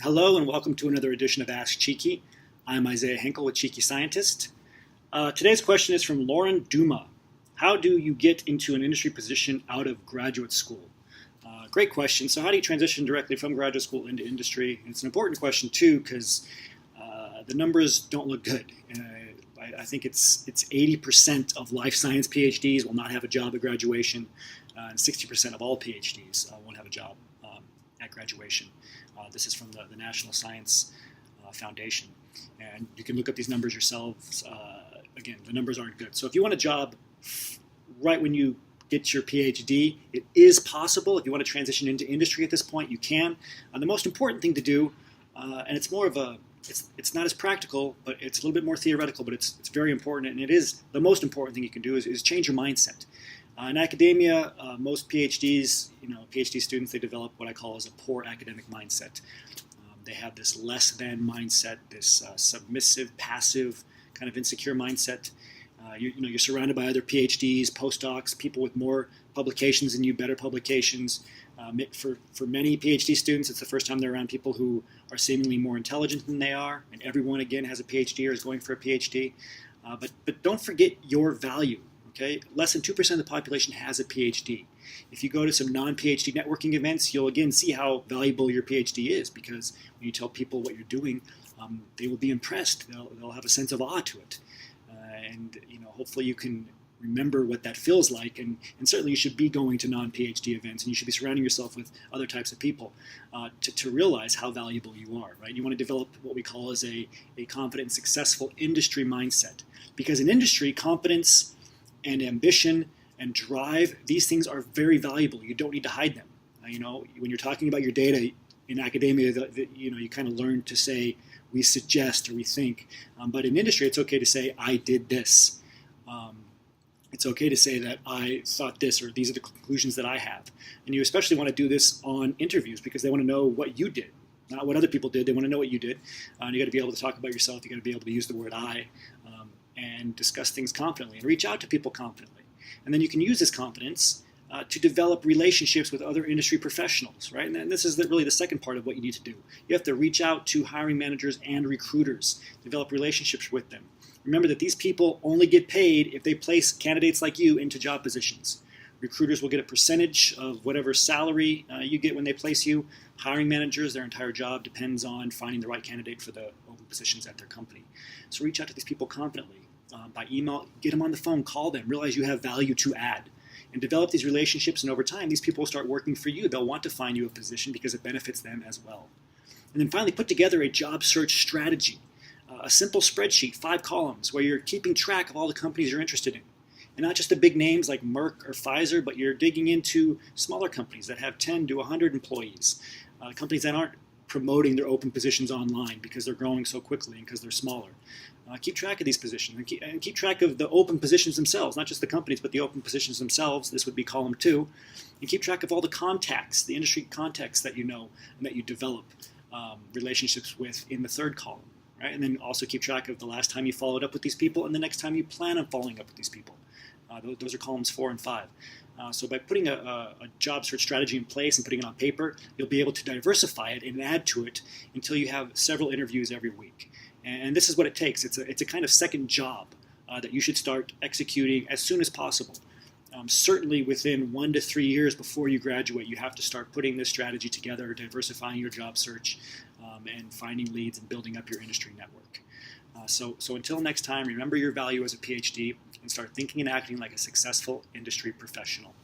Hello and welcome to another edition of Ask Cheeky. I'm Isaiah Hankel with Cheeky Scientist. Today's question is from Lauren Duma. How do you get into an industry position out of graduate school? Great question. So how do you transition directly from graduate school into industry? It's an important question too because the numbers don't look good. I think it's 80% of life science PhDs will not have a job at graduation, and 60% of all PhDs won't have a job at graduation. This is from the National Science Foundation. And you can look up these numbers yourselves. Again, the numbers aren't good. So if you want a job right when you get your PhD, it is possible. If you want to transition into industry at this point, you can. The most important thing to do, and it's more of a, it's not as practical, but it's a little bit more theoretical, but it's very important, and it is the most important thing you can do is change your mindset. In academia, most PhDs, PhD students, they develop what I call as a poor academic mindset. They have this less than mindset, this submissive-passive kind of insecure mindset. You're surrounded by other PhDs, postdocs, people with more publications than you, better publications. For many PhD students, it's the first time they're around people who are seemingly more intelligent than they are, and everyone, again, has a PhD or is going for a PhD. But don't forget your value. Okay? Less than 2% of the population has a PhD. If you go to some non-PhD networking events, you'll again see how valuable your PhD is, because when you tell people what you're doing, they will be impressed. They'll have a sense of awe to it. And hopefully you can remember what that feels like, and certainly you should be going to non-PhD events, and you should be surrounding yourself with other types of people to realize how valuable you are, right? You want to develop what we call as a confident and successful industry mindset, because in industry, confidence and ambition and drive, these things are very valuable. You don't need to hide them. When you're talking about your data in academia, you kind of learn to say, we suggest or we think. But in industry, it's okay to say, I did this. It's okay to say that I thought this, or these are the conclusions that I have. And you especially want to do this on interviews, because they want to know what you did, not what other people did. They want to know what you did. And you got to be able to talk about yourself. You got to be able to use the word I, and discuss things confidently and reach out to people confidently. And then you can use this confidence to develop relationships with other industry professionals, right? And this is really the second part of what you need to do. You have to reach out to hiring managers and recruiters, develop relationships with them. Remember that these people only get paid if they place candidates like you into job positions. Recruiters will get a percentage of whatever salary you get when they place you. Hiring managers, their entire job depends on finding the right candidate for the open positions at their company. So reach out to these people confidently. By email, get them on the phone, call them, realize you have value to add, and develop these relationships. And over time, these people will start working for you. They'll want to find you a position because it benefits them as well. And then finally, put together a job search strategy, a simple spreadsheet, 5 columns, where you're keeping track of all the companies you're interested in. And not just the big names like Merck or Pfizer, but you're digging into smaller companies that have 10 to 100 employees, companies that aren't promoting their open positions online because they're growing so quickly and because they're smaller. Keep track of these positions, and keep track of the open positions themselves, not just the companies, but the open positions themselves. This would be column 2. And keep track of all the contacts, the industry contacts that you know and that you develop relationships with in the 3rd column. Right? And then also keep track of the last time you followed up with these people and the next time you plan on following up with these people. Those are columns 4 and 5. So by putting a job search strategy in place and putting it on paper, you'll be able to diversify it and add to it until you have several interviews every week. And this is what it takes. It's a kind of second job that you should start executing as soon as possible. Certainly within 1 to 3 years before you graduate, you have to start putting this strategy together, diversifying your job search, and finding leads and building up your industry network. So until next time, remember your value as a PhD and start thinking and acting like a successful industry professional.